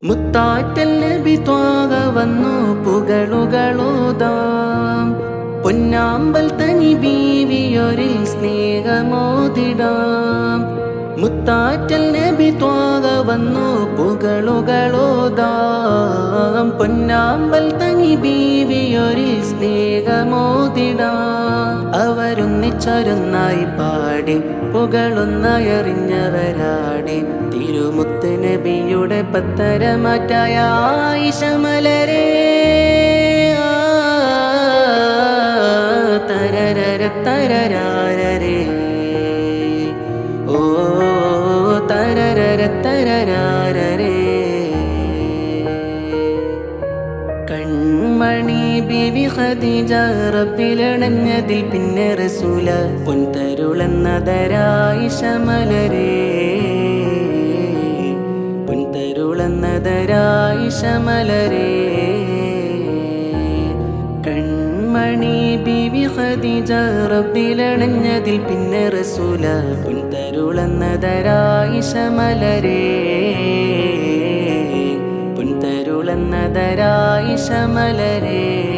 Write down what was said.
മുത്താറ്റൽ നബി ത്വാഗ വന്നു പുകളുകളോതാം. പൊന്നാമ്പൽ തനി ബീവിയൊരിൽ സ്നേഹമോതിടാം. മുത്താറ്റൽ നബി ത്വാഗ വന്നു പുകളുകളോതാം. പൊന്നാമ്പൽ തനി ബീവിയൊരിൽ സ്നേഹമോതിടാം. അവരൊന്നിച്ചൊരുന്നായി പാടി പുകളൊന്നയറിഞ്ഞവരാടി തിരുമുത്ത് നബിയുടെ പത്തരമാറ്റായ ആയിഷ മലരേ. തരരര തരരാരരേ ഓ തരരര തരരാരരേ. കൺമണി ബിവി ഖദീജ റബ്ബിലണഞ്ഞതിൽ പിന്നെ റസൂല പൊൻതരുളന്നതരായിഷ മലരേ. പൊൻതരുളന്നതരായിഷ മലരേ. കൺമണി ബിവി ഖദീജ റബ്ബിലണഞ്ഞതിൽ പിന്നെ റസൂല പൊൻതരുളന്നതരായിഷ മലരേ. പൊൻതരുളന്നതരായിഷ മലരേ.